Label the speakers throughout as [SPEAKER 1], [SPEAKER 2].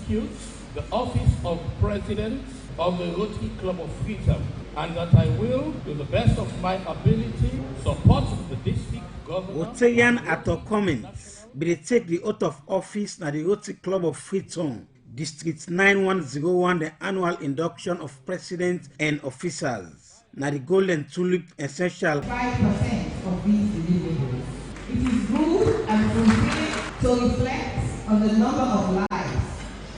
[SPEAKER 1] execute the office of President of the Rotary Club of Freetown, and that I will, to the best of my ability, support the district governor.
[SPEAKER 2] Rotarian Ato Cummins will take the oath of office na the Rotary Club of Freetown, District 9101, the annual induction of president and officers. Na the Golden Tulip essential
[SPEAKER 3] 5% of these deliverables. It is good and fulfilling to reflect on the number of lives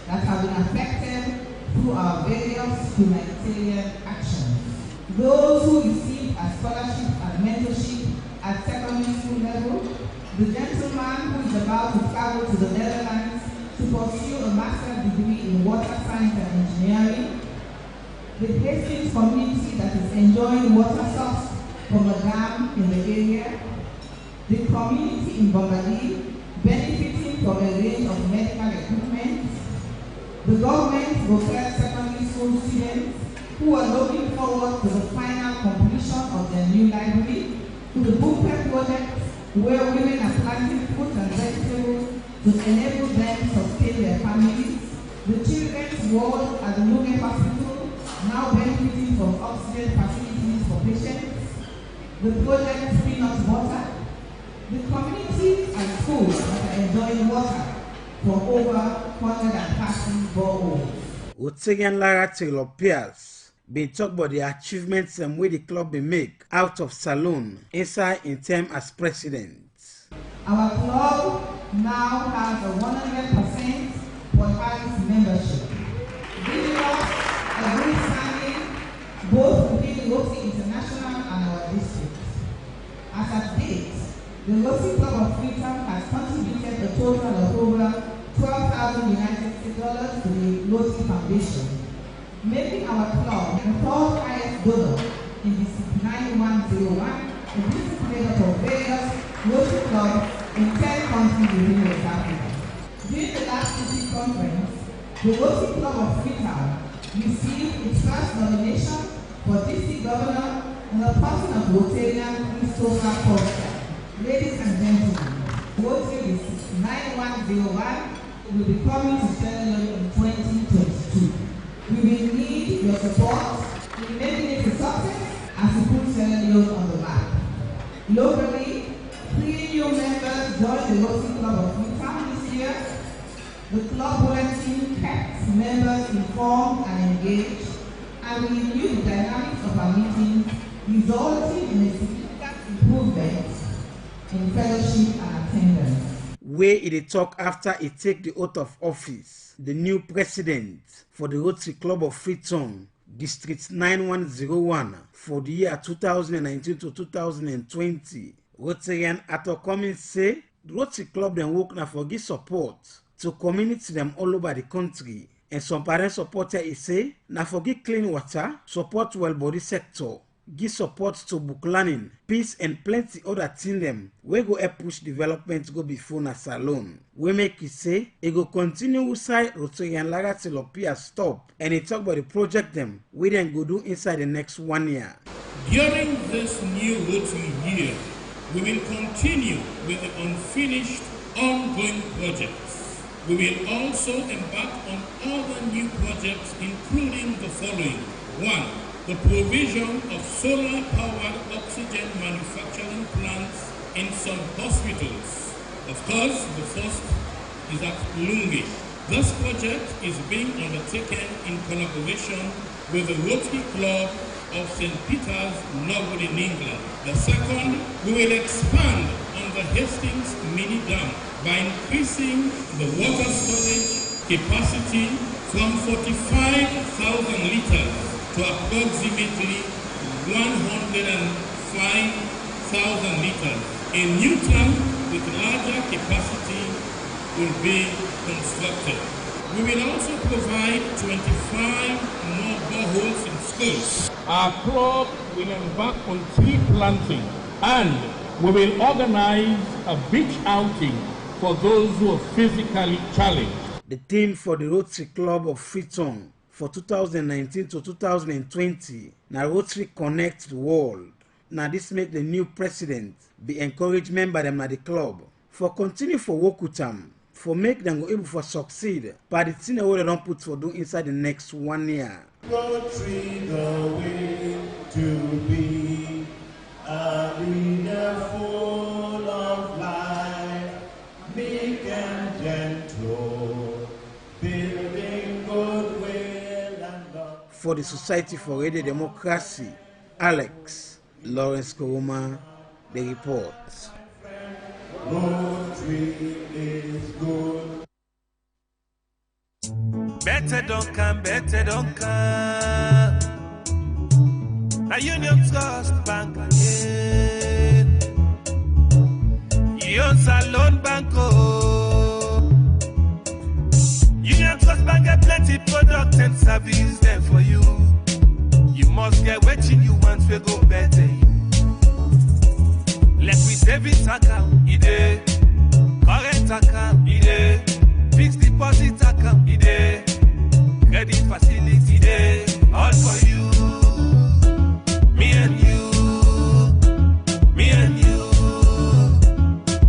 [SPEAKER 3] that have been affected through our various humanitarian actions. Those who receive a scholarship and mentorship at secondary school level, the gentleman who is about to travel to the Netherlands to pursue a master's degree in water science and engineering, the Hastings community that is enjoying water source from a dam in the area, the community in Bombardier benefiting from a range of medical equipment, the government local secondary school students who are looking forward to the final completion of their new library, to the booklet project where women are planting fruit and vegetables to enable them to sustain their families, the children's ward at the Luge Hospital now benefiting from oxygen facilities for patients, the project Peanut Water, the communities and schools that are enjoying water from over 130 boreholes.
[SPEAKER 2] Rotarian Lara Taylor Pierce been talk about the achievements and way the club be make out of Salon inside in term as president.
[SPEAKER 3] Our club now has a 100% polarized membership, giving us a good standing both within Rotary International and our district. As at date, the Rotary Club of Freetown has contributed a total of over $12,000 United States to the Rotary Foundation, making our club the third highest donor in District 9101, a district made up of various Rotary clubs in 10 countries within West Africa. During the last district conference, the Rotary Club of Freetown received its first nomination for district governor in the person of Rotarian Christopher Costa. Ladies and gentlemen, Rotary District 9101 will be coming to Salon in 2022. We will need your support in making it a success and to put Salon on the map. Locally, 3 new members joined the Rotary Club of Freetown this year. The club bulletin kept members informed and engaged, and we renewed the dynamics of our meetings, resulting in a significant improvement in fellowship and attendance.
[SPEAKER 2] Where it talk after he take the oath of office, the new president for the Rotary Club of Freetown, District 9101 for the year 2019 to 2020. Rotarian Ato Cummins say the Rotary Club then work now for give support to community them all over the country. And some parents supporter he say now for give clean water, support well body sector, give support to book learning, peace and plenty other things them we go help push development go before na Salon. We make it say it go continue inside Rotarian Lara Tilopia stop and he talk about the project them we then go do inside the next 1 year.
[SPEAKER 1] During this new Rotary year, we will continue with the unfinished ongoing projects. We will also embark on other new projects, including the following. 1. The provision of solar-powered oxygen manufacturing plants in some hospitals. Of course, the first is at Lungi. This project is being undertaken in collaboration with the Rotary Club of St. Peter's, Norwood in England. The second, we will expand on the Hastings mini dam by increasing the water storage capacity from 45,000 liters to approximately 105,000 liters. A new tank with larger capacity will be constructed. We will also provide 25 more boreholes in schools. Our club will embark on tree planting and we will organize a beach outing for those who are physically challenged.
[SPEAKER 2] The theme for the Rotary Club of Freetown for 2019 to 2020, now Rotary Connect the World. Now this make the new president be encouraged member them at the club for continue for work with them for make them go able for succeed by the thing wey they don't put for do inside the next 1 year.
[SPEAKER 4] Rotary the way to be a leader full of life, meek and gentle, building goodwill and love.
[SPEAKER 2] For the Society for Radio Democracy, Alex Lawrence Koroma, the report.
[SPEAKER 4] Rotary is good.
[SPEAKER 5] Better don't come. Now Union Trust Bank again. Union Salon Banco. Union Trust Bank get plenty product and service there for you. You must get what you want to go better. Let me savings account, ide. Current account, ide. Fixed deposit account, ide. Credit facility, ide. All for you. Me and you.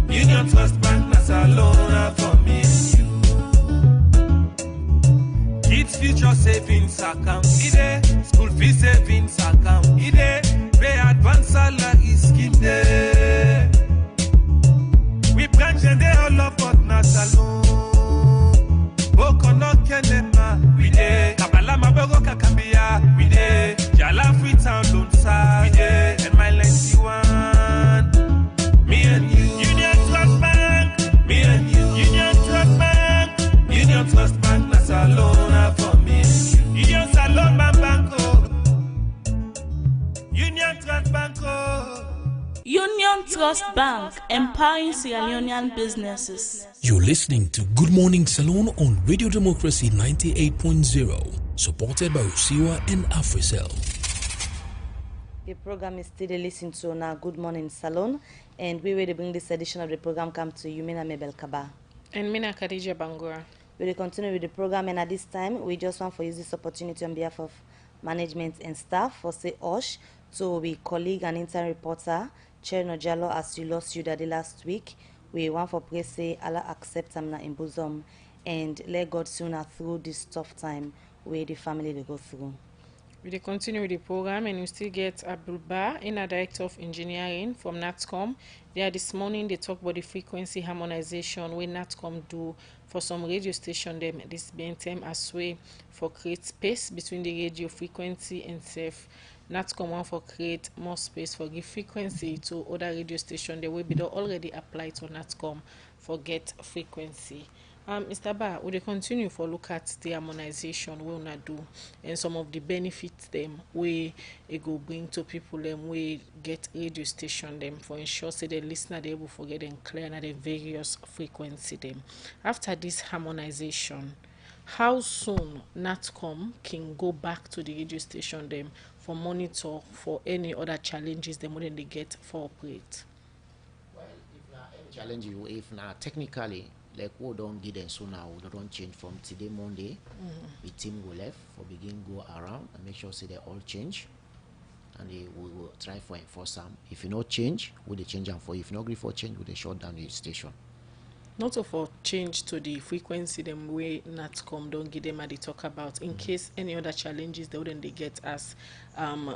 [SPEAKER 5] Union Trust Bank, na Salon for me and you. Kids future savings account, ide. School fee savings account, ide. Pay advance salary scheme, there. We branch and they all up but na Salon. Boko no kenema, we dey. Kabala mabogo kakambia, we dey. Jala Freetown Lone Star, we dey. And my lengthy one, me and you. Union Trust Bank, me and you. Union Trust Bank, Union Trust Bank, na Salon for me and you. Union Salon Banco, Union Trust Banco.
[SPEAKER 6] Union Trust Bank, empowering Sierra Leonean businesses.
[SPEAKER 7] You're listening to Good Morning Salon on Radio Democracy 98.0, supported by Usiwa and Africell.
[SPEAKER 8] The program is still listening to on our Good Morning Salon, and we will bring this edition of the program come to you, Mina Mebel Kaba.
[SPEAKER 9] And Mina Khadija Bangura.
[SPEAKER 8] We will continue with the program, and at this time, we just want to use this opportunity on behalf of management and staff for say Osh to we colleague and intern reporter, Cherno Jalo, as you lost you the last week. We want for pray say Allah accept amna in bosom and let God sooner through this tough time where the family they go through.
[SPEAKER 9] We continue with the program, and we still get Abdul Ba, Inner Director of Engineering from NATCOM. There this morning they talk about the frequency harmonization where NATCOM do for some radio station them this being time as way for create space between the radio frequency and safe. NATCOM want for create more space for give frequency to other radio station. They will be already applied to NATCOM for get frequency. Mr. Ba, would you continue for look at the harmonization we wanna do and some of the benefits them we go bring to people them we get radio station them for ensure say the listener they able forget and clear na the various frequency them. After this harmonization, how soon NATCOM can go back to the radio station them for monitor for any other challenges them when they get for operate?
[SPEAKER 10] Well, if na any challenge you if na technically like we don't get them so now we don't change from today Monday. The team go left for begin go around and make sure say they all change, and we will try for enforce them. If you not change, we will change them for you. If you not agree for change, we will shut down the station.
[SPEAKER 9] Not for change to the frequency them way NATCOM don't give them at the talk about in case any other challenges they wouldn't they get as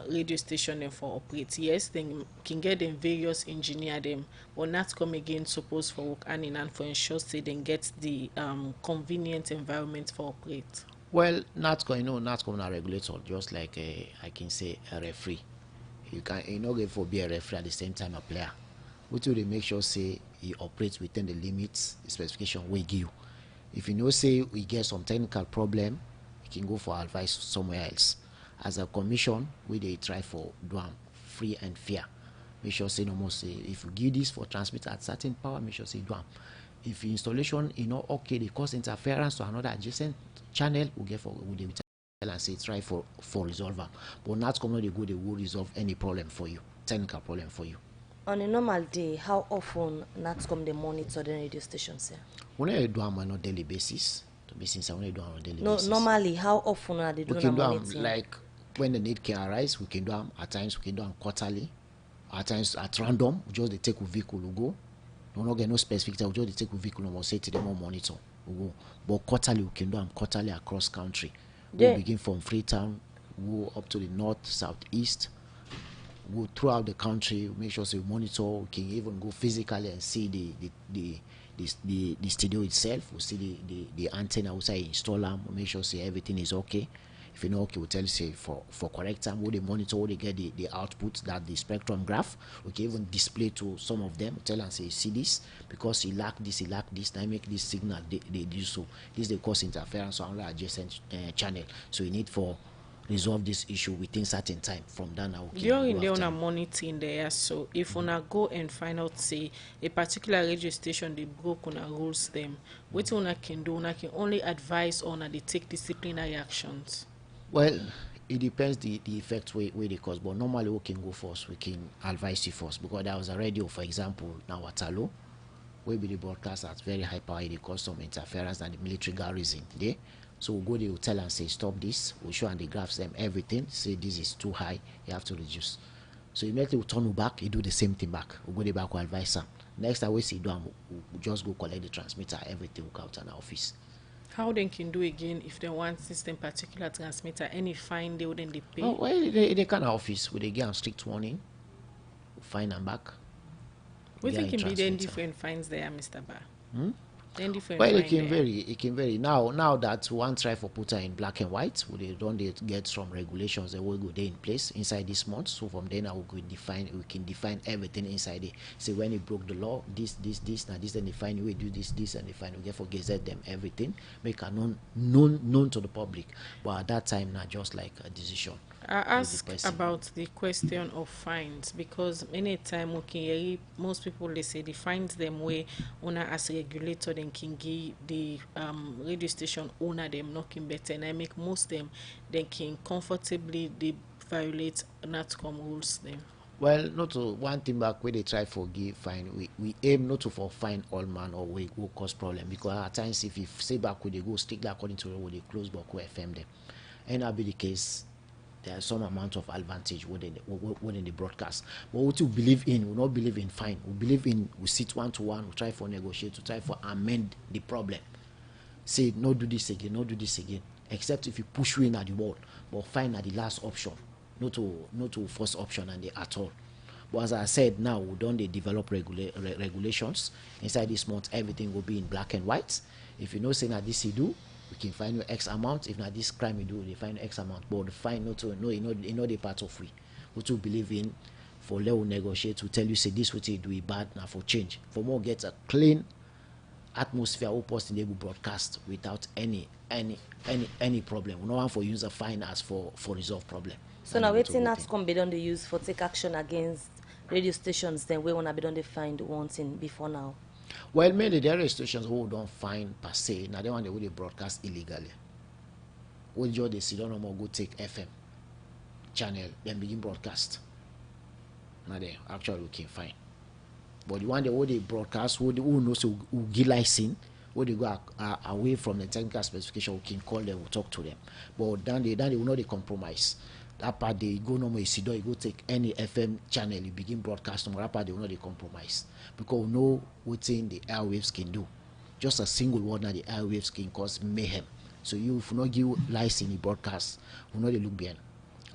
[SPEAKER 9] radio station them for operate. Yes, they can get them various engineer them, but NATCOM again supposed for work and for ensure say they get the convenient environment for operate.
[SPEAKER 10] Well, NATCOM, NATCOM is a regulator, just like I can say a referee. You not go for be a referee at the same time a player. Which will make sure say he operates within the limits, the specification we give. If you know say we get some technical problem, you can go for advice somewhere else. As a commission, we they try for do free and fair. Make sure say no more say if you give this for transmit at certain power, make sure say do if installation okay, they cause interference to another adjacent channel, we get for we tell and say try for resolver. But not come they go they will resolve any problem for you, technical problem for you.
[SPEAKER 8] On a normal day, how often NATCOM they monitor the radio stations here?
[SPEAKER 10] When I do them on a daily basis, to be sincere, when I do them on a daily basis.
[SPEAKER 8] Normally, how often are they doing
[SPEAKER 10] we can do
[SPEAKER 8] monitoring?
[SPEAKER 10] like when the need can arise, we can do them at times. We can do them quarterly, at times at random. Just they take a vehicle to go, We not get no specific time. We just take a vehicle and we'll say to them on monitor. We go. But quarterly we can do them quarterly across country. We begin from Freetown, go up to the north, southeast, go throughout the country, make sure we monitor, we can even go physically and see the studio itself. We see the antenna, we say install them, we make sure say everything is okay. If you know okay, we tell you say for correct time, we they monitor, we they get the output that the spectrum graph. We can even display to some of them, tell and say see this because he lack this, now make this signal they do so. This they cause interference on the adjacent channel. So you need for resolve this issue within certain time. From that now
[SPEAKER 9] during the on a monitoring there, so if una go and find out say a particular radio station they broke on rules them, what una can do, una can only advise on they take disciplinary actions.
[SPEAKER 10] Well, it depends the effect where they cause, but normally we can go first, we can advise you first, because there was a radio, for example, now at Salon, where the broadcast at very high power, they cause some interference and the military garrison there. So we'll go there, we'll tell and say stop this, we'll show and the graphs them everything, say this is too high, you have to reduce. So immediately we'll turn back, you do the same thing back, we'll go there back, we'll advise them. Next time we see them, we'll just go collect the transmitter, everything will come to our office.
[SPEAKER 9] How they can do again if they want system particular transmitter, any fine they wouldn't they pay?
[SPEAKER 10] Oh, well, they kind of office where they get a strict warning, fine them back.
[SPEAKER 9] We think it be then different fines there, Mr. Ba. Then different.
[SPEAKER 10] Well, it can vary. It can vary. Now that one try for put her in black and white, we don't get some regulations that will go there in place inside this month. So from then I will go define. We can define everything inside it. Say when you broke the law, this, now this, then define. We do this, and define. We get for gazette them everything, make a known to the public. But at that time, not just like a decision.
[SPEAKER 9] I ask about the question of fines because many time most people they say the fines them way owner as a regulator then can give the radio station owner them knocking better, and I make most them they can comfortably they violate NATCOM rules them.
[SPEAKER 10] Well, not to one thing back where they try for give fine, we aim not to for fine all man or we go cause problem, because at times if you say back where they go strictly according to where they close back where FM them, and that be the case. There are some amount of advantage within the broadcast. But what you believe in, we not believe in fine. We believe in, we sit one-to-one, we try for negotiate, we try for amend the problem. Say, no do this again. Except if you push you in at the wall. But fine at the last option. Not to first option and at all. But as I said, now we don't develop regulations. Inside this month, everything will be in black and white. If you know say that this you do, we can find you X amount. If not this crime you do, they find X amount. But the fine not to know the part of we. What you believe in for let we negotiate to tell you say this what you do is bad now for change. For more get a clean atmosphere we post in the broadcast without any problem. We no want for user fine as for resolve problem.
[SPEAKER 8] So now waiting NATCOM be done the use for take action against radio stations then we wanna be done the find one thing before now.
[SPEAKER 10] Well, mainly there are stations who don't find per se. Now they want to broadcast illegally. When you they see don't no more go take FM channel, then begin broadcast. Now they actually we can find. But the one they broadcast, who knows who give license, where they go away from the technical specification, we can call them, we talk to them. But then they will not compromise. That part they go no more, you go take any FM channel, you begin broadcasting, that part they will not compromise. Because we know what the airwaves can do. Just a single word now the airwaves can cause mayhem. So you if you not give license in the broadcast, we know they look behind.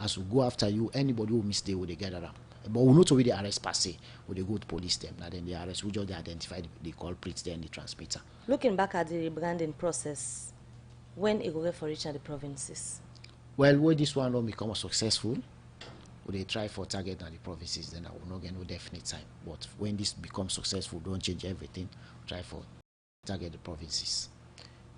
[SPEAKER 10] As we go after you, anybody who mistake will they get around. But we know to the arrest per se, we they go to police them. Now then the arrest, we just identify the culprits there in the transmitter.
[SPEAKER 8] Looking back at the rebranding process, when it will go for each of the provinces?
[SPEAKER 10] Well, when this one don't become successful, they try for target and the provinces, then I will not get no definite time. But when this becomes successful, don't change everything, try for target the provinces.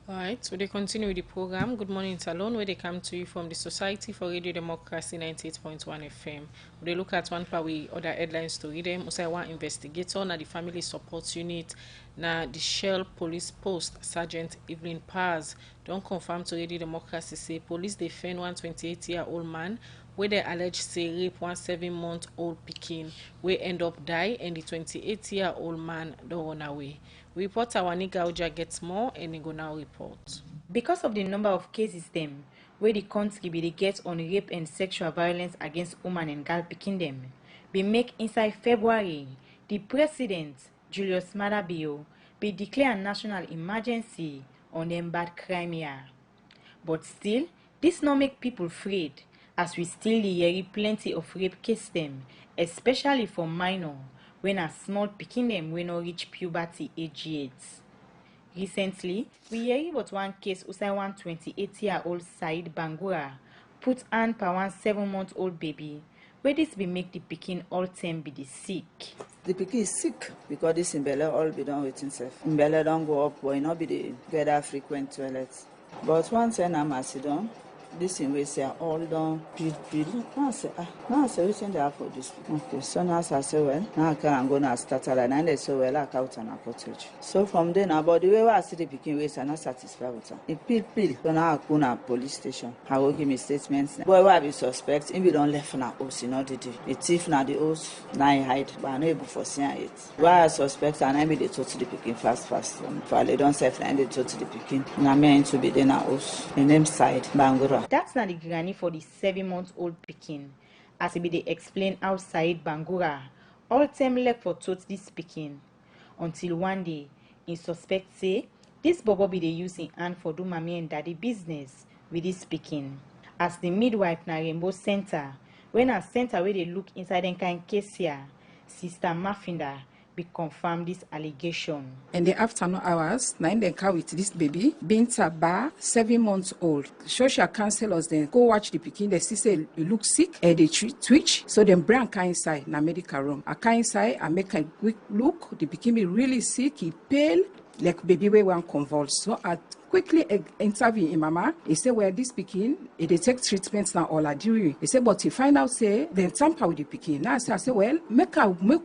[SPEAKER 9] All right, so they continue with the program. Good morning, Salon, where they come to you from the Society for Radio Democracy 98.1 FM. They look at one part with other headlines to read them. Also, one investigator, now the Family Support Unit, now the Shell Police Post, Sergeant Evelyn Paz, don't confirm to Radio Democracy, say police defend one 28-year-old man where they allege say rape one 7-month-old pikin, where end up die, and the 28-year-old man don't run away. Reporter Waniga Oja gets more, and he go now report.
[SPEAKER 11] Because of the number of cases them where the country be they get on rape and sexual violence against women and girl pikin them, be make inside February, the president Julius Madabio, be declared a national emergency on them bad crime here. But still, this no make people afraid, as we still hear plenty of rape case them, especially for minor, when a small pikin them when no reach puberty age yet. Recently, we hear about one case usai one 28-year-old Said Bangura put hand per one 7-month-old baby, where this be make the pikin all time be the sick.
[SPEAKER 12] The pikin is sick because this in Bella all be done with himself. In Bella don't go up, boy, not be the gather frequent toilets. But one time I'm accident, this in we say all done peel. Now I say, waiting there for this. Okay, so now I say, well, now I can go and start a line, and they say, well, I out and I cottage. So from then about the way I see the pikin ways, I'm not satisfied with her. It peel. So now I go to police station. I will give me statements. Boy, why be suspect? If we don't left na house, you know the day. A thief na the house, now I hide, but I'm not able to see it. Why I suspect and I be the talk to the pikin fast. If they don't say and they talk to the pikin, now me to be there na house. The name side Bangura.
[SPEAKER 11] That's not the granny for the 7-month-old pikin. As it be they explain outside Bangura, all time left for tote this pikin. Until one day, in suspect say, this bobo be they using hand for do mommy and daddy business with this pikin. As the midwife na Rainbow Center, when a center where they look inside and kind case here, Sister Mafinda be confirm this allegation.
[SPEAKER 13] In the afternoon hours, 9 they car with this baby, Binta Ba, 7 months old. Social counselors then go watch the pikin. They see say you look sick, and they twitch. So then bring her inside na medical room. I come inside, I make a quick look. The pikin be really sick, he pale, like baby we want convulse. So I quickly interview in mama. He said, well, this pikin, they take treatments now all are due. He said, but he find out say they tamper with the pikin. Now I say, well, make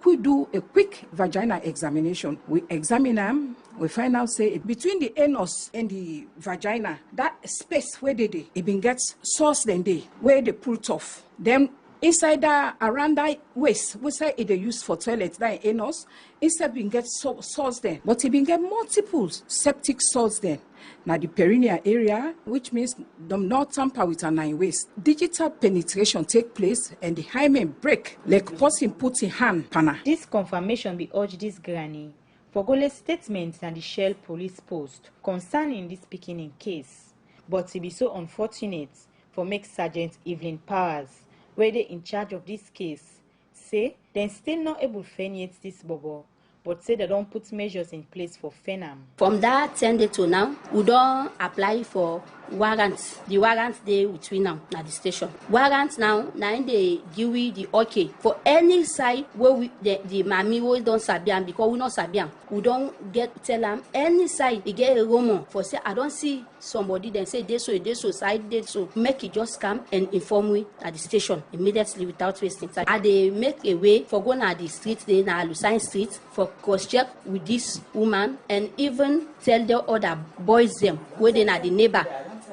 [SPEAKER 13] we do a quick vaginal examination. We examine them. We find out say between the anus and the vagina, that space where it been gets source then they where they pull off. Then inside that around that waist, we say it they use for toilet, that anus, instead been get sores then. But it been get multiple septic sores then. Now the perineal area, which means them not tamper with a 9 waist. Digital penetration take place and the hymen break like person put in hand panna.
[SPEAKER 11] This confirmation be urged this granny for Gole statements and the Shell police post concerning this pikin case. But it be so unfortunate for make Sergeant Evelyn Powers, where they in charge of this case, say they still not able to feniate this bobo, but say they don't put measures in place for Fenam.
[SPEAKER 14] From that 10 days to now, we don't apply for warrants. The warrants they between now at the station. Warrants now they give we the okay for any side where we the mommy we don't sabian because we not sabian. We don't get tell them any side they get a rumor for say I don't see somebody then say this so side this so make it just come and inform me at the station immediately without wasting time. And they make a way for going at the street they na Lucine Street for cross check with this woman and even tell the other boys them where they na the neighbor.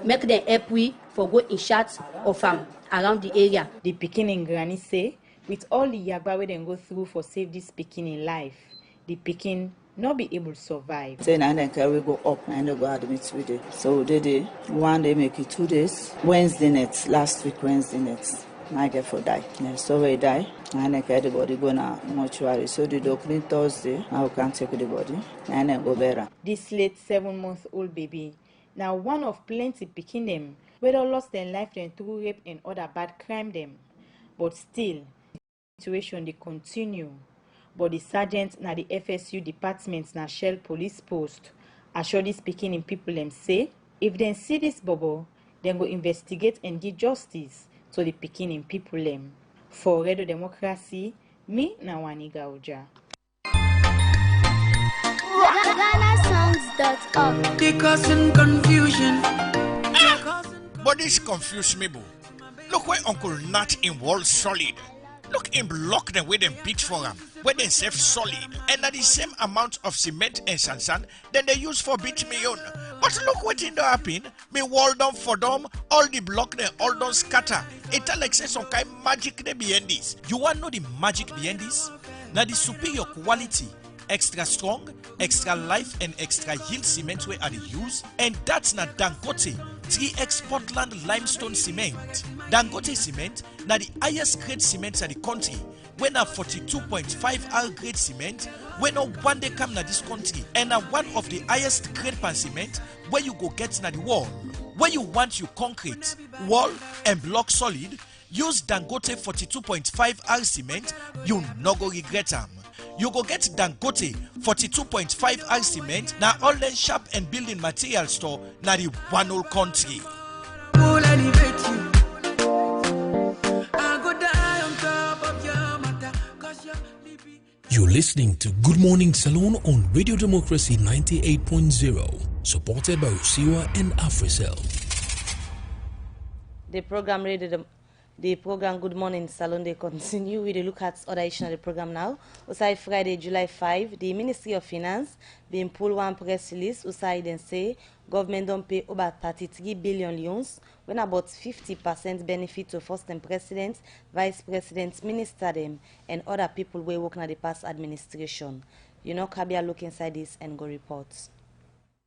[SPEAKER 14] Make them help we for go in shots of around the area.
[SPEAKER 11] The pikin in granny say, with all the yagba where they go through for save this pikin in life, the pikin not be able to survive.
[SPEAKER 12] Then I then we go up and go admit with it. So they one day make it 2 days. Wednesday night, last week Wednesday night, I get for die. Yeah, so we die. And then the body go na mortuary. So the doctor Thursday, I can take the body and then go better.
[SPEAKER 11] This late 7-month-old baby. Now one of plenty picking them, where they lost their life then through rape and other bad crime them. But still, the situation they continue. But the sergeant na the FSU department na Shell police post assure this picking in people them say, if they see this bubble, then go investigate and give justice to the picking in people them. For Radio Democracy, me na Waniga Oja.
[SPEAKER 15] They causing confusion.
[SPEAKER 16] But this confuse me, boo. Look where Uncle Nat in Wall Solid. Look him block them where them beat for him, where they save solid, and at the same amount of cement and sand then they use for beat me on. But look what in the happen. Me wall down for them, all the block they all don't scatter. It like say some kind magic they behind this. You want know the magic behind this? Now the superior quality, extra strong, extra life and extra yield cement where are the use, and that's not Dangote 3X Portland limestone cement. Dangote cement na the highest grade cement in the country. when a 42.5 R grade cement, when no one day come na this country, and a one of the highest grade pan cement, where you go get na the wall. Where you want you concrete, wall, and block solid, use Dangote 42.5 R cement, you no go regret them. You go get Dangote 42.5 R cement, na online shop and building material store, na the one whole country.
[SPEAKER 7] You're listening to Good Morning Salon on Radio Democracy 98.0, supported by Usiwa and AfriCell.
[SPEAKER 8] The program Good Morning Salon, they continue with a look at other issues of the program now. Usai Friday, July 5, the Ministry of Finance been pull one press release. Usai then say government don't pay over 33 billion loans when about 50% benefit to first-time president, vice president, minister them, and other people who work in the past administration. You know, Kabia look inside this and go reports.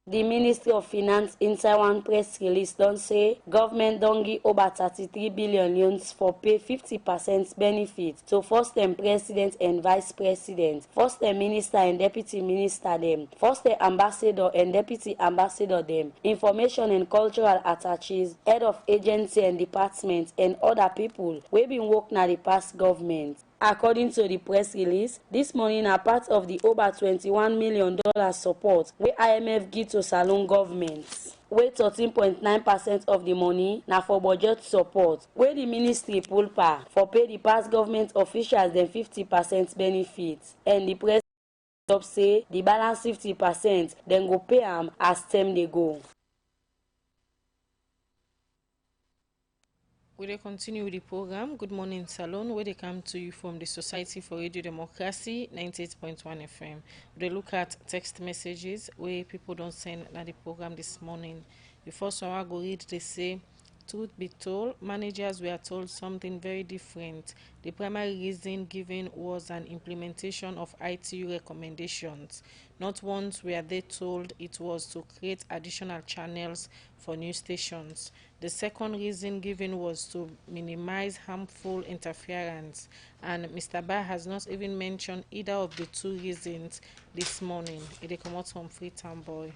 [SPEAKER 17] The Ministry of Finance inside one press release don't say government don't give over 33 billion loans for pay 50% benefit to first-time president and vice president, first-time minister and deputy minister them, first-time ambassador and deputy ambassador them, information and cultural attaches, head of agency and department, and other people we been working at the past government. According to the press release, this money are part of the over $21 million support where IMF give to Salon governments. Where 13.9% of the money now for budget support, where the ministry pull pa for pay the past government officials then 50% benefits, and the press say the balance 50% then go pay them as term they go.
[SPEAKER 9] We will continue with the program Good Morning Salon, where they come to you from the Society for Radio Democracy 98.1 FM. They look at text messages where people don't send at the program this morning. The first one I go read, they say, truth be told, managers were told something very different. The primary reason given was an implementation of ITU recommendations. Not once were they told it was to create additional channels for new stations. The second reason given was to minimize harmful interference, and Mr. Ba has not even mentioned either of the two reasons this morning. It come out from Freetown Boy.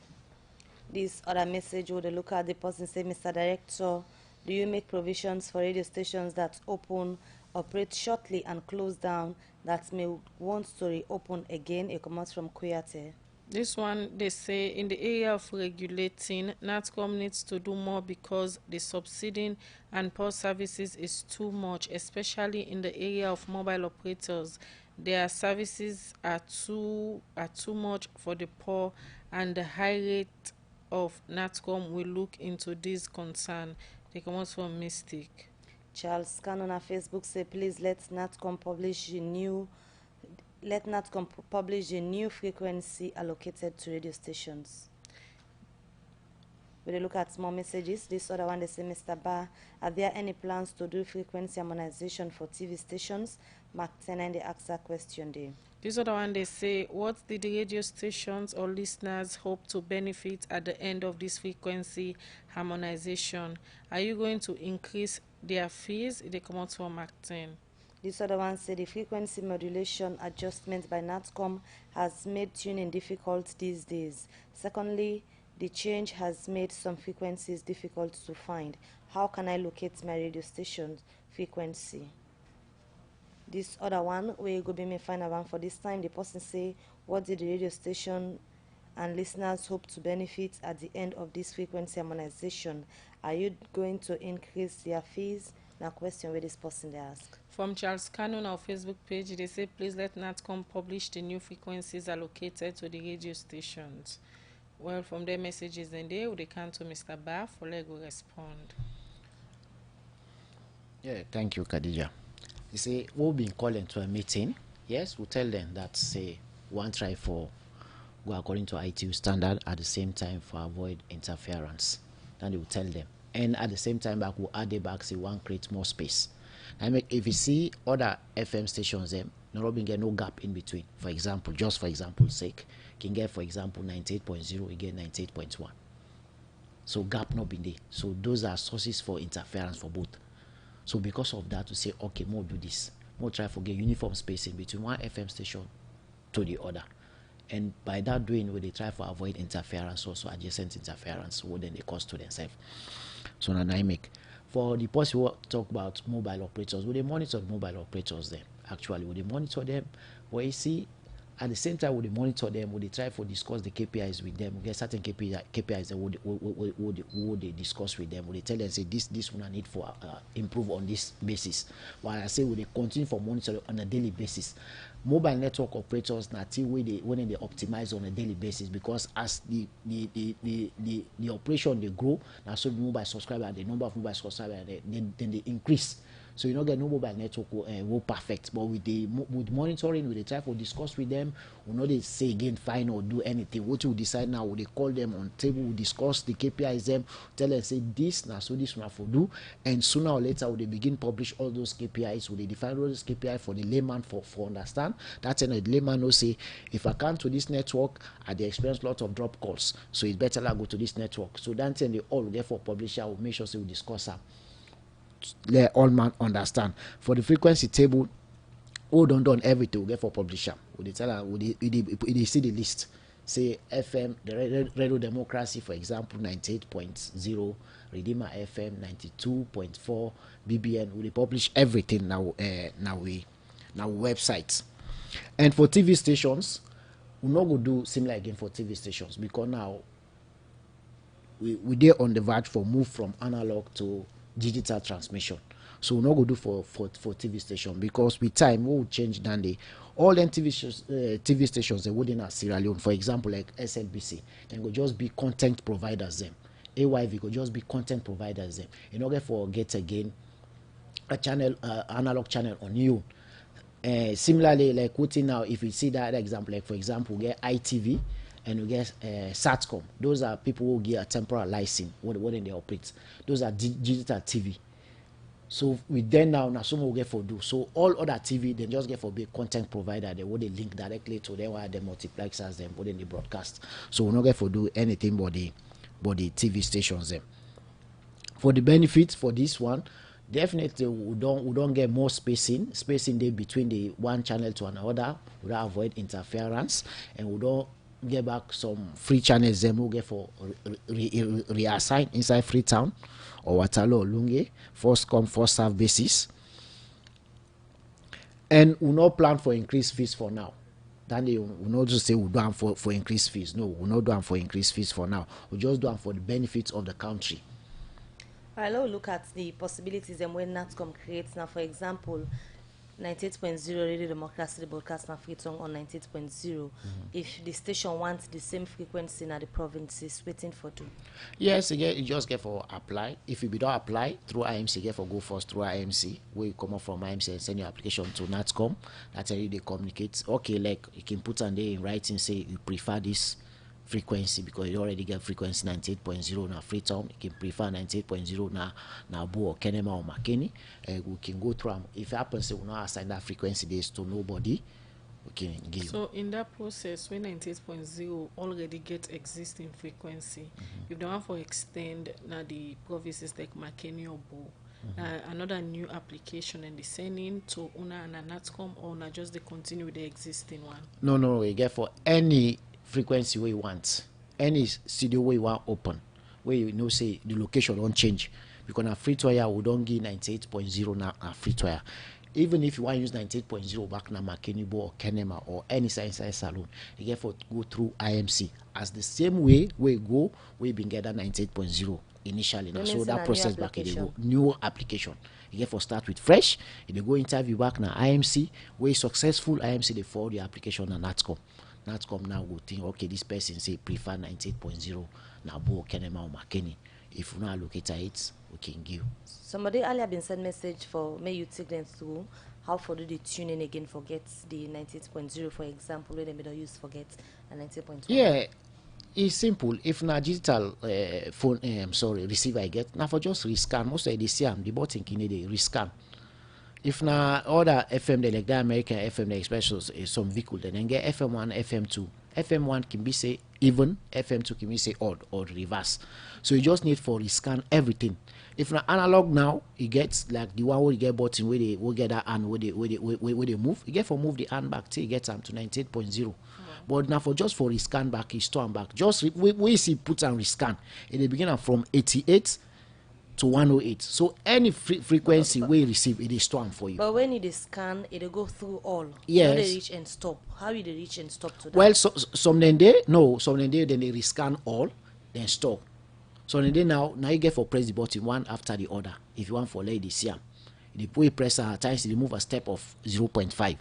[SPEAKER 8] This other message would look at the person say, Mr. Director, do you make provisions for radio stations that open, operate shortly and close down that may want to reopen again? It comes from Kuyate.
[SPEAKER 9] This one, they say, in the area of regulating, NATCOM needs to do more because the subsiding and poor services is too much, especially in the area of mobile operators. Their services are too much for the poor, and the high rate of NATCOM will look into this concern. They come out from Mystic.
[SPEAKER 8] Charles Cannon on Facebook say, please let NATCOM publish a new frequency allocated to radio stations. We look at more messages. This other one, they say, Mr. Ba, are there any plans to do frequency harmonization for TV stations? Mark 10 and they ask that question there.
[SPEAKER 9] This other one, they say, what did the radio stations or listeners hope to benefit at the end of this frequency harmonization? Are you going to increase their fees? They come out from Mark 10.
[SPEAKER 8] This other one said the frequency modulation adjustment by NATCOM has made tuning difficult these days. Secondly, the change has made some frequencies difficult to find. How can I locate my radio station frequency? This other one, where go be me find a one for this time. The person say, what did the radio station and listeners hope to benefit at the end of this frequency harmonization? Are you going to increase their fees? Now question where this person they ask.
[SPEAKER 9] From Charles Cannon, our Facebook page, they say, please let NATCOM publish the new frequencies allocated to the radio stations. Well, from their messages in there, they come to Mr. Ba for Lego respond.
[SPEAKER 10] Yeah, thank you, Khadija. You see, we've been calling to a meeting. Yes, we'll tell them that, say, one try for go according to ITU standard at the same time for avoid interference. Then they will tell them. And at the same time, we'll add it back, say, one create more space. And if you see other FM stations, no get no gap in between. For example, just for example's sake, can get, for example, 98.0, you get 98.1. So gap not been there. So those are sources for interference for both. So because of that, we say, okay, more do this. more try for get uniform spacing between one FM station to the other. And by that doing, we they try to avoid interference, also adjacent interference, what then they cause to themselves. So now I make for the possible talk about mobile operators. We they monitor the mobile operators then. Actually, we they monitor them. But you see, at the same time, we they monitor them, we they try to discuss the KPIs with them. We get certain KPIs that would they discuss with them. We they tell them say this one I need for improve on this basis. While I say we they continue for monitoring on a daily basis. Mobile network operators now when they optimize on a daily basis, because as the operation they grow, now so the mobile subscriber, the number of mobile subscribers then they increase. So you don't get no mobile network will perfect, but with monitoring, we they try to discuss with them. We know they say again fine or do anything. What we decide now, we they call them on table, we discuss the KPIs them, tell them say this now so this one for do, and sooner or later we they begin publish all those KPIs. We they define all those KPI for the layman for understand. That's when the layman will say, if I come to this network, I they experience lots of drop calls, so it's better I go to this network. So that's when they all get for publisher. We'll make sure we discuss them. Let all man understand. For the frequency table, all done everything we get for publisher. We tell her, we see the list. Say FM, the Radio Democracy, for example, 98.0, Redeemer FM 92.4, BBN. We publish everything now. Now websites. And for TV stations, we not go do similar again for TV stations, because now we there on the verge for move from analog to digital transmission. So we're not going to do for TV station, because with time we will change than they all them TV stations they wouldn't have Sierra Leone, for example, like SLBC, then go just be content providers them. AYV go just be content providers them. In order for get again a channel analog channel on you. Similarly, like putting now, if you see that example, like for example, we get ITV and we get SATCOM. Those are people who get a temporal license what they operate. Those are digital TV. So with them now some will get for do. So all other TV they just get for be content provider. They would they link directly to them while they multiplexers them, but then they broadcast. So we not get for do anything but the TV stations them. For the benefits for this one, definitely we don't get more spacing there between the one channel to another. We don't avoid interference, and we don't get back some free channels them we get for reassign inside Freetown or Waterloo or Lunge, first come first serve basis. And we not plan for increased fees for now. Then we not just say we do them for increased fees. No, we not do them for increased fees for now. We just do them for the benefits of the country.
[SPEAKER 8] Alright, let's look at the possibilities and when NATCOM creates now. For example, 98.0 Radio Democracy, the broadcast now Freetown on 98.0. If the station wants the same frequency in the provinces, waiting for two.
[SPEAKER 10] Yes, you just get for apply. If you don't apply through IMC, get for go first through IMC. Where you come up from IMC and send your application to NATCOM. That's how they communicate. Okay, like you can put on there in writing, say you prefer this frequency because you already get frequency 98.0 now Freetown. You can prefer 98.0 now Bo or Kenema or Makeni. We can go through them. If it happens, we not assign that frequency days to nobody. We can give.
[SPEAKER 9] So in that process, when 98.0 already get existing frequency, if they want for extend now the provinces like Makeni or Bo, another new application and they send in to Una and NATCOM, or not just they continue with the existing one?
[SPEAKER 10] No, you get for any frequency where you want, any studio where you want open, where you know say the location don't change, because now free to air we don't give 98.0 now free to air. Even if you want to use 98.0 back na Makenibo or Kenema or any inside Salon, you get for go through IMC as the same way we go we been get that 98.0 initially now. So that process back they go new application. You get for start with fresh, you go interview back na IMC, where successful IMC they forward the application na NATCOM. NATCOM now will think, okay, this person say prefer 98.0 now Bo Kenema or Makeni. If you not locate it, we can give.
[SPEAKER 8] Somebody earlier been sent message for may you take them through how for do they tune in again forget the 98.0 for example where they may not use forget a 98.1.
[SPEAKER 10] Yeah, it's simple. If na digital phone receiver I get now for just rescan. Most of the CM the button can they rescan. If na other FM they like the American FM they especially some vehicle then get FM1, FM2, FM1 can be say even, FM2 can be say odd or reverse. So you just need for rescan everything. If na analog now, it gets like the one where you get button where they will get that hand where they move. You get for move the hand back till you get them to 98.0. But now for rescan back, is store and back. Just we see put and rescan. In the beginning from 88 to 108. So any frequency we receive, it is stored for you.
[SPEAKER 8] But when it is scan, it go through all.
[SPEAKER 10] Yes.
[SPEAKER 8] How they reach and stop? How you they reach and stop to that?
[SPEAKER 10] Well, some then they then they rescan all, then stop. So then now you get for press the button one after the other. If you want for lady see them, if we press at times they move a step of 0.5.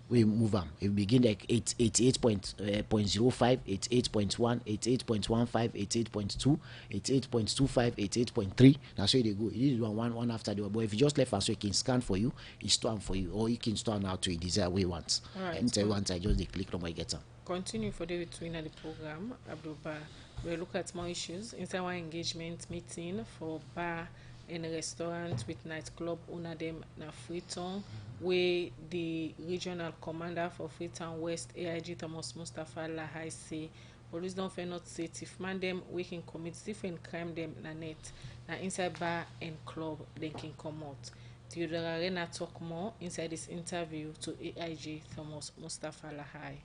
[SPEAKER 10] We move them. We begin like 88.05, 88.1, 88.15, 88.2, 88.25, 88.3. That's where they go. It is one after the other. But if you just left us, so it can scan for you, it's store for you, or you can store now to a desired way once.
[SPEAKER 9] Right.
[SPEAKER 10] And so once I just click on my get them.
[SPEAKER 9] Continue for the between the program, Abdul-Bar. We'll look at more issues inside one engagement meeting for bar and restaurant with nightclub owner them na Freetown, where the regional commander for Freetown West, AIG Thomas Mustafa Lahai, say police don't fair not say if man them we can commit different crime them na net na inside bar and club they can come out. Theodore Arena talk more inside this interview to AIG Thomas Mustafa Lahai.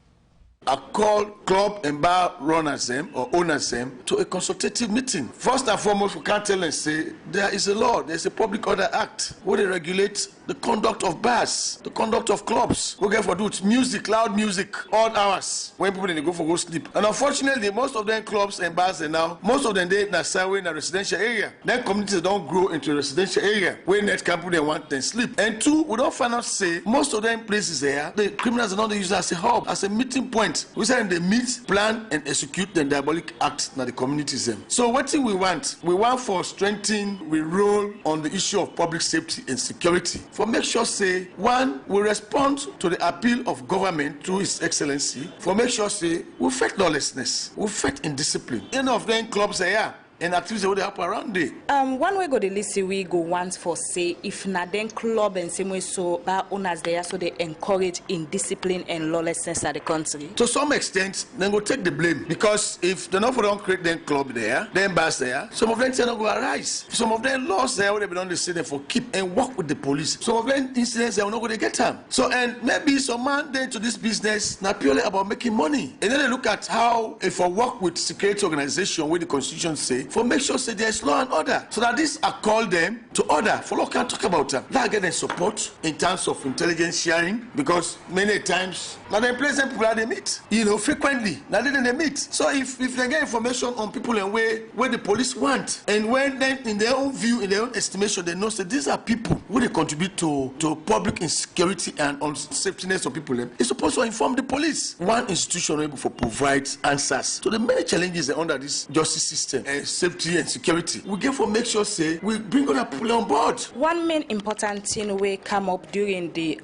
[SPEAKER 18] I call club and bar runners them or owners them to a consultative meeting. First and foremost, we can't tell and say there is a law, there's a Public Order Act where they regulate the conduct of bars, the conduct of clubs. We get for do it music, loud music, odd hours when people they go for go sleep. And unfortunately, most of them clubs and bars and now most of them they na sideway in a residential area. Then communities don't grow into a residential area where net camp they want them sleep. And two, we don't find out say most of them places there the criminals are not used as a hub, as a meeting point. We say they meet, plan, and execute the diabolic acts in the communities. So what thing we want? We want for strengthening, we roll on the issue of public safety and security. For make sure say, one, we respond to the appeal of government through His Excellency. For make sure say, we fight lawlessness, we fight indiscipline. Any of them clubs are here. And activities would happen around there.
[SPEAKER 11] One way go the list we go once for say if na then club and same way so bar owners there so they encourage indiscipline and lawlessness at the country.
[SPEAKER 18] To some extent, then go take the blame because if they not for don't create them club there, then bars there, some of them say not go arise. Some of them laws there would have been on the city for keep and work with the police. Some of them incidents they will not going to get them. So and maybe some man then to this business not purely about making money. And then they look at how if I work with security organization where the constitution say. For make sure say there is law and order. So that this I call them to order. For law can talk about them. That get them support in terms of intelligence sharing because many times now they place people that they meet. Frequently. Now they meet. So if they get information on people and where the police want and when then in their own view, in their own estimation, they know that these are people who they contribute to public insecurity and unsafetyness of people. It's supposed to inform the police. One institution able to provide answers to the many challenges under this justice system. Safety and security. We get for make sure say we bring other people on board.
[SPEAKER 11] One main important thing we come up during the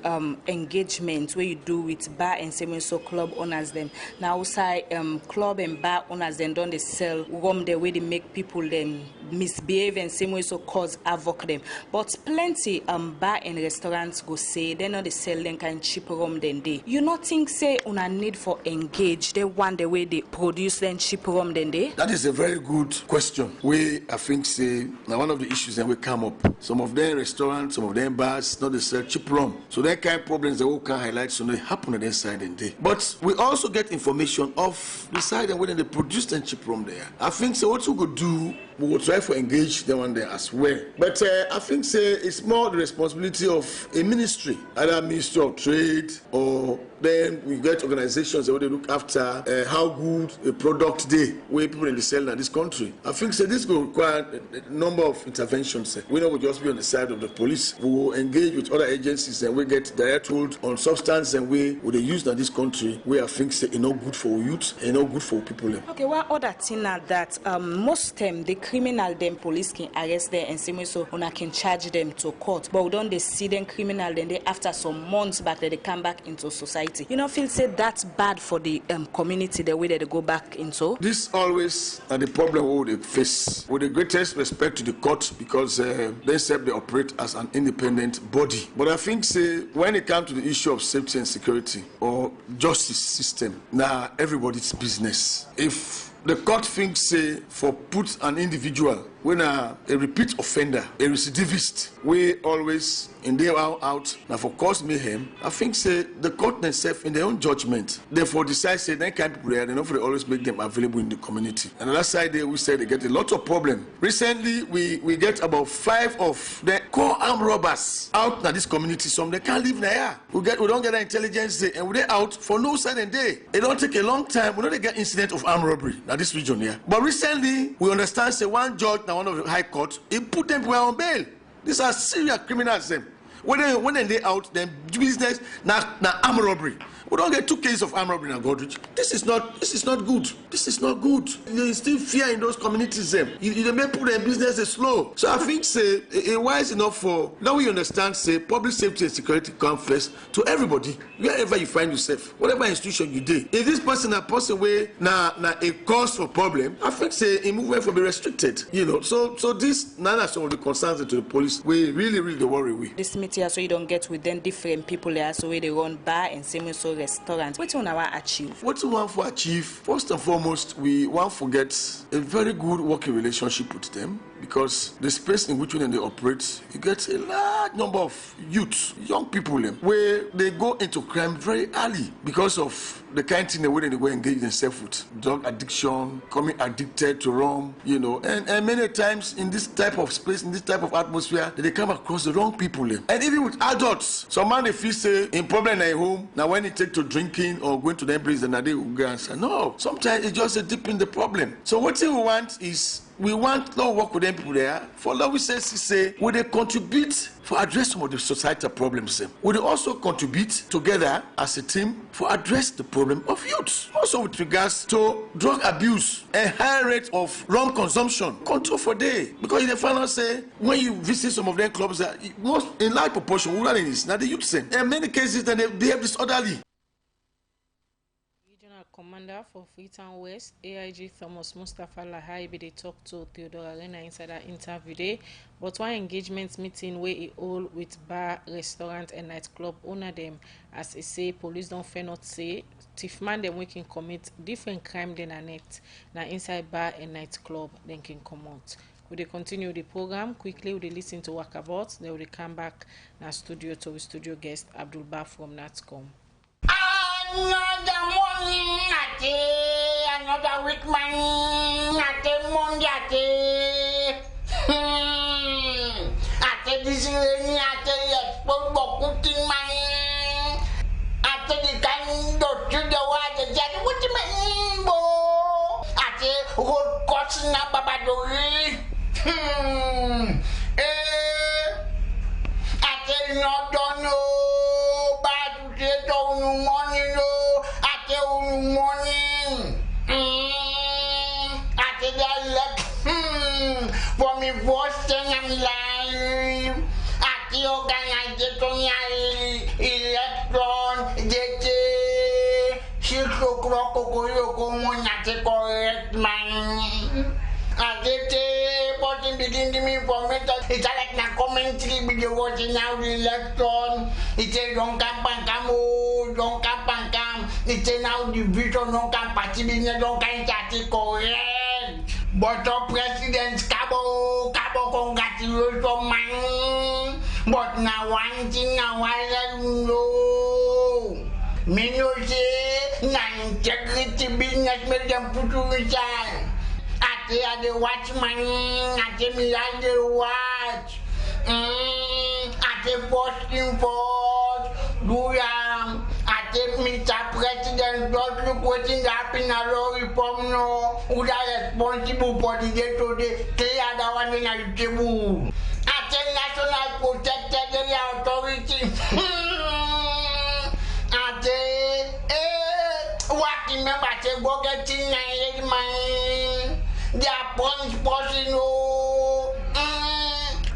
[SPEAKER 11] engagement where you do with bar and same so club owners them. Now say club and bar owners then don't they sell rum the way they make people then misbehave and same way so cause havoc them. But plenty bar and restaurants go say they know they sell them kind cheap rum than they. You not think say una need for engage they want the way they produce them cheap rum than they?
[SPEAKER 18] That is a very good question. We I think say now one of the issues that will come up. Some of them restaurants, some of them bars, not they sell cheap rum. So that kind of problems that we can highlight so they happen on their side and day. But we also get information of the side and when they produce and cheap rum there. I think so what we could do, we will try to engage them on there as well. But I think say it's more the responsibility of a ministry, either Ministry of Trade or then we get organizations that will look after how good a product they where people in the sell in this country. I think say this will require a number of interventions. We know we'll just be on the side of the police. We will engage with other agencies and we get direct hold on substance and we will they use in this country where I think say it's not good for youth and not good for people.
[SPEAKER 11] Okay, one other thing that most time they criminal them police can arrest them and same way so una can charge them to court. But we don't they see them criminal then they after some months back they come back into society. You know, feel say that's bad for the community the way that they go back into.
[SPEAKER 18] This always are the problem we face. With the greatest respect to the court because they said they operate as an independent body. But I think say when it comes to the issue of safety and security or justice system, now everybody's business. If the court thinks say for put an individual when a repeat offender, a recidivist, we always in their out now for cause mayhem, I think say the court themselves in their own judgment, therefore decide say they can't people there, they don't always make them available in the community. And on that side there we say they get a lot of problem. Recently we get about 5 of the core armed robbers out in this community. Some they can't live there. We don't get the intelligence there, and we're out for no certain day. It don't take a long time. We don't get incident of armed robbery in this region here. But recently we understand say one judge now one of the high court, he put them on bail. These are serious criminals. When they out, then business now armed robbery. We don't get 2 cases of armed robbery in Godrich. This is not good. This is not good. There is still fear in those communities. You may put their business slow. So I think say it wise enough for now we understand say public safety and security come first to everybody, wherever you find yourself, whatever institution you do. If this person a person way na a cause for problem, I think say a movement will be restricted. You know, so this none of some of the concerns to the police we really worry with.
[SPEAKER 11] This meeting so you don't get with them different people there so where they run bar and same so restaurant. What do you want to achieve? What
[SPEAKER 18] we want to achieve, first and foremost, we want to get a very good working relationship with them because the space in which they operate, you get a large number of youths, young people, where they go into crime very early because of the kind of thing the way they go engage themselves with drug addiction, becoming addicted to rum, you know, and many times in this type of space, in this type of atmosphere, they come across the wrong people. And even with adults, some man they feel say in problem at home, now when it take to drinking or going to them place, then they will go and say, no, sometimes it's just a dip in the problem. So what we want is we want to work with them people there. For love we say, will they contribute for address some of the societal problems? Will they also contribute together as a team for address the problem of youth? Also with regards to drug abuse and high rate of rum consumption, control for day. Because in the final say, when you visit some of them clubs, most in large proportion, rural is now the youth same. In many cases, then they behave disorderly.
[SPEAKER 9] Commander for Freetown West, AIG Thomas Mustafa Lahai, they talk to Theodore Arena inside that interview day. But one engagement meeting where he hold with bar, restaurant and nightclub owner them as they say police don't fair not say thief man them we can commit different crime than a net. Now inside bar and nightclub then can come out. Will they continue the program quickly? Will they listen to Walkabout? They will come back now studio to the studio guest Abdul Bar from NATCOM.
[SPEAKER 19] Another morning, another week, man, Monday, this rainy, cooking, man, the kind of to the water, what you mean, bo? Whole course in a babadori. Not don't know, but they don't morning, no, morning. For me, first thing I'm live. At the organization, electron, JT, 6 o'clock, correct, man. Begin to me information. It's like na commentary video watching now the electron. It's a don't come. It's a now the vision don't come party don't can correct. But the president Cabo congratulations man. But now one thing now I know. Me no say na integrity business make them put to resign. They are the watchman, at me like the watch. At the posting for at the Mr. President, don't look what's happening at all reform no. Who are responsible for the day to day? They are the one in the table. At the National Protected Authority. At the what remember to go getting my They are punch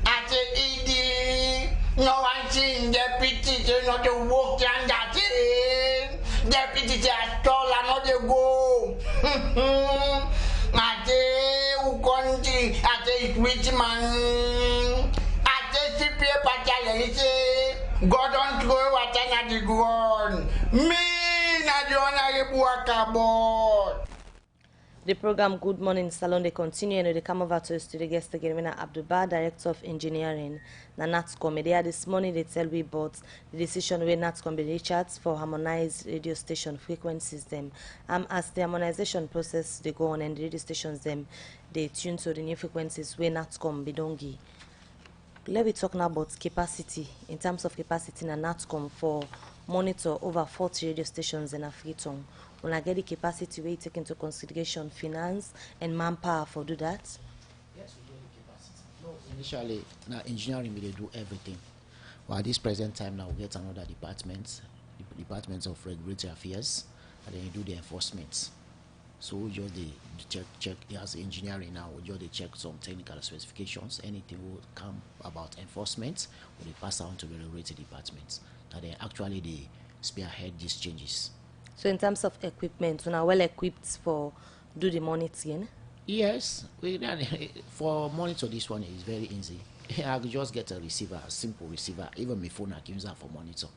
[SPEAKER 19] I say, no one seen deputy, they not the work and that is. Deputy, they are stall and not the go. I say, who country, I say, rich man. I say, CPA Pachale, say, God don't throw what I the ground. Me, not the honorable Akabot.
[SPEAKER 8] The program Good Morning Salon, they continue and they come over to the studio guest again. Mina Abdulba, Director of Engineering, na NATCOM. They are this morning they tell we about the decision where NATCOM be recharged for harmonized radio station frequencies them. As the harmonization process they go on and the radio stations them, they tune to the new frequencies where NATCOM be dongi. Let me talk now about capacity. In terms of capacity na NATCOM for monitor over 40 radio stations in Afriton. When I get the capacity where you take into consideration finance and manpower for do that?
[SPEAKER 10] Yes, we get the capacity. No, initially, now engineering they do everything. But at this present time now we get another department, the department of regulatory affairs, and then you do the enforcement. So we just the check as engineering now, we just check some technical specifications. Anything will come about enforcement, we pass on to the regulatory departments. And then actually they spearhead these changes.
[SPEAKER 8] So in terms of equipment, we are well equipped for do the monitoring?
[SPEAKER 10] Yes, for monitor this one is very easy. I could just get a receiver, a simple receiver. Even my phone I can use that for monitor.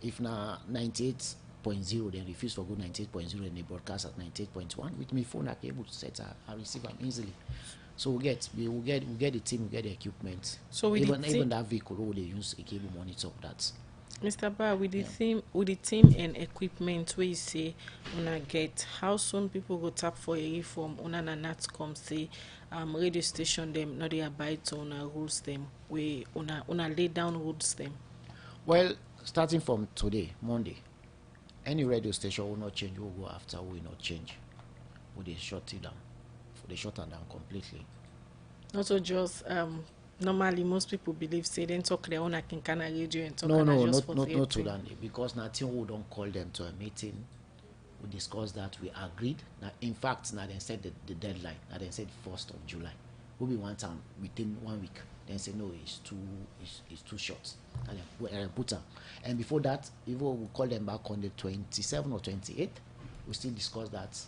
[SPEAKER 10] If now 98.0, then refuse for good 98.0 and they broadcast at 98.1. With my phone I can able to set a receiver easily. So we get the team, we get the equipment. So even that vehicle they use a cable monitor that.
[SPEAKER 9] Mr. Bar, with the team and equipment where you say una get, how soon people go tap for a reform una na NATCOM say radio station them not they abide to una rules them we una lay down rules them?
[SPEAKER 10] Well, starting from today, Monday, any radio station will not change, will go after will not change. Will they shut it down? They shut it down completely.
[SPEAKER 9] Also just normally most people believe say then talk their own kind of radio and talk
[SPEAKER 10] not to that, because nothing we don't call them to a meeting. We discussed that, we agreed. Now, in fact, now they said the deadline. Now they said 1st of July. We'll be one time within 1 week. Then say no, it's too short. And then put them. And before that, even we call them back on the 27th or 28th. We still discuss that.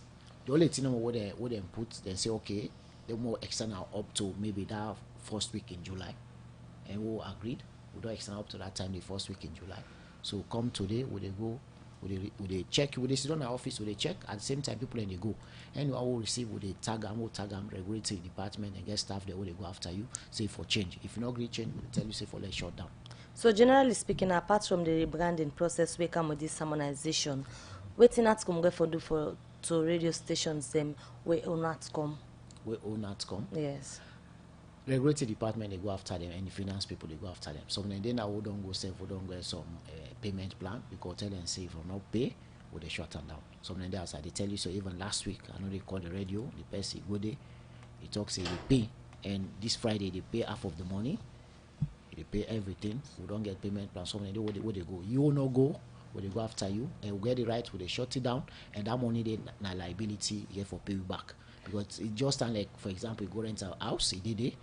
[SPEAKER 10] The only thing what they put, they say okay, they will extend up to maybe that first week in July, and we agreed we don't extend up to that time the first week in July. So come today, we they go, we they check, we they sit on our office, we they check at the same time people and they go, and we will receive with the tag them regulatory department and get staff there where they go after you, say for change. If you not agree change, we tell you say for let's shut down.
[SPEAKER 8] So generally speaking, apart from the rebranding process, we come with this harmonization. Waiting NATCOM go for do for to radio stations them we own NATCOM.
[SPEAKER 10] We own NATCOM.
[SPEAKER 8] Yes.
[SPEAKER 10] Regulatory department they go after them, and the finance people they go after them. So then now we don't go save, we don't get some payment plan because tell them say if you not pay, we they shut them down. So then that's how they tell you. So even last week, I know they call the radio, the person go there, he talks say they pay, and this Friday they pay half of the money, they pay everything. We don't get payment plan. So then they where they go, you will not go. Where they go after you and we get it right, where they shut it down, and that money they na liability here for pay you back. Because it just sound like, for example, you go rent a house, he did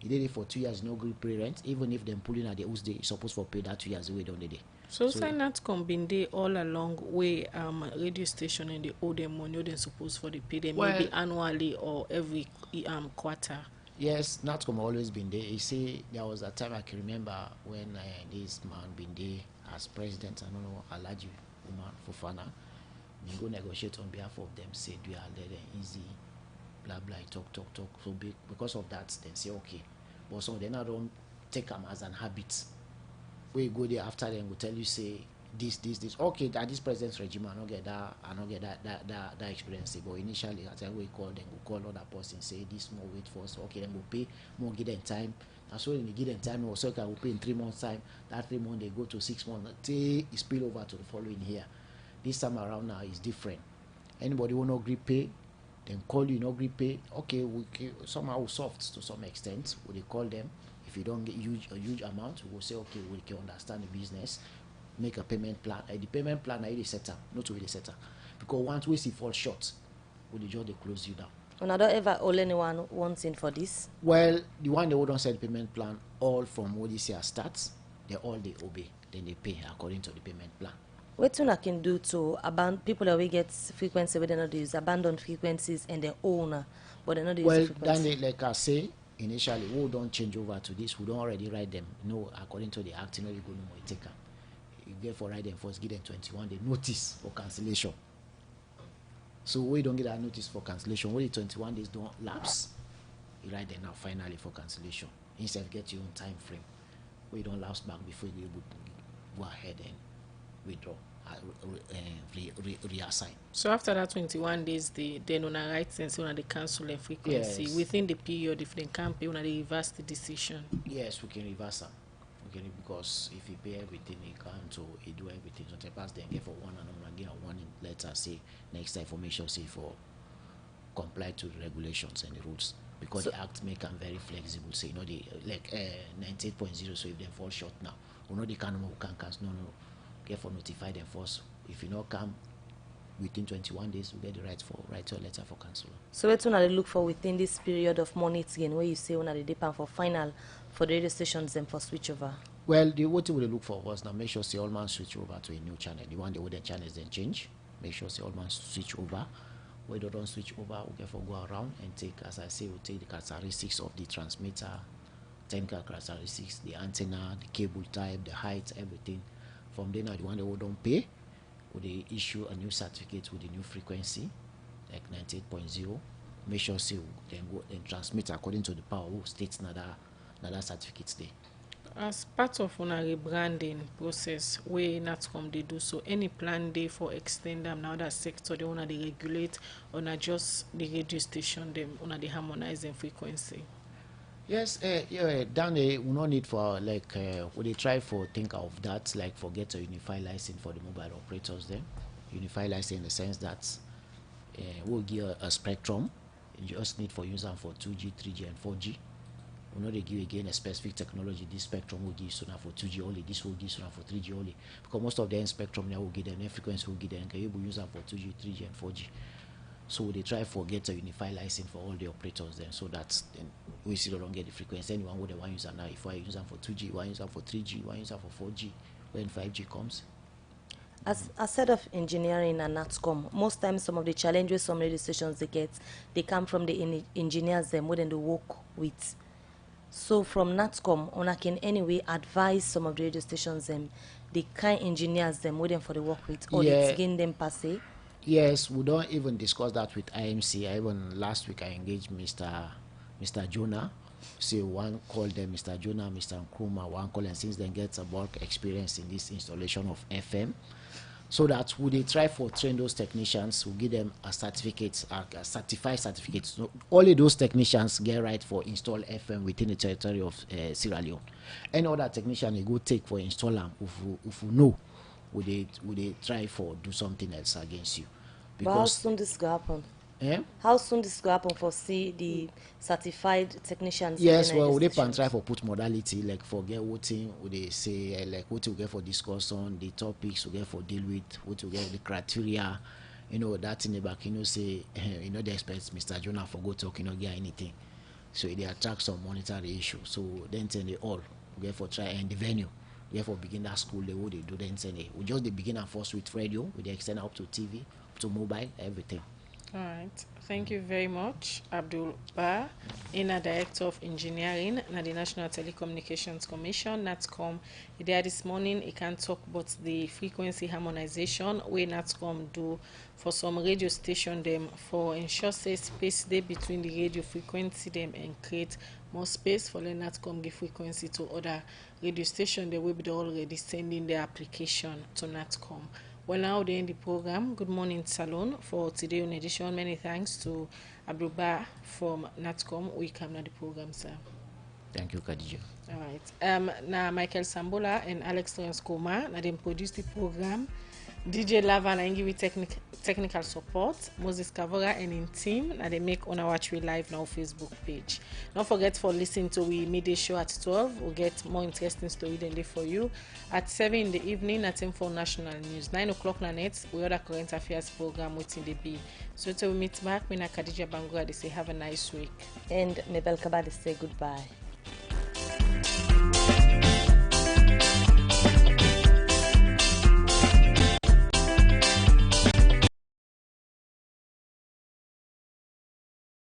[SPEAKER 10] it for 2 years, no good pay rent. Even if them pulling at the house, they supposed for pay that 2 years away down the day.
[SPEAKER 9] So NATCOM been there all along way radio station and they owe them money, they supposed for the pay them maybe annually or every quarter.
[SPEAKER 10] Yes, NATCOM always been there. You see, there was a time I can remember when this man been there as president, I don't know, Alaji Umar Fofana, we go negotiate on behalf of them, say do you let them easy, blah blah, talk. So because of that, then say okay. But some then I don't take them as an habit. We go there after them, we tell you say this. Okay, that this president's regime, I don't get that experience. But initially, at the time we call them, we call other person, say this more wait for us. Okay, then we'll pay more, give them time. And so when they give them time, also can we pay in 3 months time. That 3 months they go to 6 months. Till it spill over to the following year. This time around now is different. Anybody who no agree pay, then call you no agree pay. Okay, we somehow soft to some extent. We they call them. If you don't get a huge amount, we will say okay, we can understand the business, make a payment plan. The payment plan I set up, not really set up, because once we see fall short, we just they close you down.
[SPEAKER 8] And I don't ever owe anyone one thing for this.
[SPEAKER 10] Well, the one they would not set payment plan, all from what this year starts, they obey, then they pay according to the payment plan.
[SPEAKER 8] What I can do to abandon people that we get frequency where they not use abandoned frequencies and their owner, but they not use
[SPEAKER 10] well,
[SPEAKER 8] frequency.
[SPEAKER 10] then like I say initially, we don't change over to this. We don't already write them. No, according to the act, you know, you go no more take them. You get for write them first, give them 21 day notice for cancellation. So we don't get a notice for cancellation. When the 21 days don't lapse, you write them now finally for cancellation. Instead of get your own time frame, we don't lapse back before you able to go ahead and withdraw, reassign.
[SPEAKER 9] So after that 21 days, then on a right sense, when they cancel a frequency,
[SPEAKER 10] yes.
[SPEAKER 9] Within the period, if they can't pay, when they reverse the decision.
[SPEAKER 10] Yes, we can reverse them. Okay, because if you pay everything, you can't, so you do everything. So the pass then get for one and again a warning letter say next information say for comply to the regulations and the rules, because so the act make them very flexible. Say, you know, they like 98.0. So if they fall short now, we know they can cancel. No, get for notify them first. If you not come within 21 days, you get the right for write your letter for cancel.
[SPEAKER 8] So what they look for within this period of monitoring, where you say when they depend for final for the radio stations and for switchover?
[SPEAKER 10] Well, what we look for was now make sure say all man switch over to a new channel. The one the older channels then change. Make sure say all man switch over. When they don't switch over, we get for go around and take, as I say, we take the characteristics of the transmitter, technical characteristics, the antenna, the cable type, the height, everything. From then, the one that don't pay, they issue a new certificate with the new frequency, like 98.0. Make sure say then go and transmit according to the power who states another certificates there.
[SPEAKER 9] As part of a rebranding process, where NATCOM they do so, any plan day for extend them now that sector they wanna they regulate or not just the radio station them wanna they harmonize in frequency.
[SPEAKER 10] Yes, yeah, then we no need for like we they try for think of that like for get a unified license for the mobile operators then. Unified license in the sense that we'll give a spectrum. You just need for user for 2G, 3G, and 4G. We know they give again a specific technology. This spectrum will give sooner for 2G only. This will give sooner for 3G only. Because most of the spectrum now will give them frequency will give them can able user for 2G, 3G, and 4G. So they try for get a unified license for all the operators then, so that then we still don't get the frequency. Anyone would want user now. If I use them for 2G, one user for 3G, one user for 4G, when 5G comes.
[SPEAKER 8] As head of engineering and NATCOM, most times some of the challenges some radio stations they get, they come from the engineers them wouldn't they work with. So from NATCOM, on I can anyway advise some of the radio stations them, the kind engineers them wouldn't for the work with, or they gain them per se.
[SPEAKER 10] Yes, we don't even discuss that with IMC. Even last week I engaged Mr. Jonah. So one called them Mr. Jonah, Mr. Nkrumah, one call, and since then gets a bulk experience in this installation of FM. So that would they try for train those technicians, who give them a certificate, a certified certificate. So only those technicians get right for install FM within the territory of Sierra Leone. Any other technician they go take for install them if you know would they try for do something else against you.
[SPEAKER 8] Because but how soon this go happen? How soon this go happen for see the certified technicians?
[SPEAKER 10] Yes, well, they can try for put modality like for get voting. Would they say like what you get for discussion, the topics we get for deal with, what you get the criteria, you know that in the back, you know say you know they expect Mr. Jonah for go talk, you know get anything, so they attract some monetary issue. So then they all we get for try and the venue. Therefore, begin that school, they would do then say we just the begin and first with radio, with the extend up to TV, up to mobile, everything.
[SPEAKER 9] All right. Thank you very much, Abdul Ba, Inner Director of Engineering at the National Telecommunications Commission, NATCOM. There this morning, he can talk about the frequency harmonization where NATCOM do for some radio station them for ensure say space there between the radio frequency them and create more space for the NATCOM give frequency to other radio station. They will be already sending their application to NATCOM. Well, now they end the program. Good morning, Salon, for today on edition. Many thanks to Abdulba from NATCOM. We come to the program, sir.
[SPEAKER 10] Thank you, Khadija.
[SPEAKER 9] All right. Now Michael Sambola and Alex Transkoma, now they produce the program. DJ Lava and give you technical support. Moses Kavora and in team and they make on our Watch We Live now Facebook page. Don't forget for listening to we midday show at 12. We'll get more interesting story than they for you. At 7 in the evening at for national news. 9 o'clock na net we other current affairs program waiting the be. So till we meet back, Mina Khadija Bangura they say have a nice week.
[SPEAKER 8] And Mabel Kaba they say goodbye.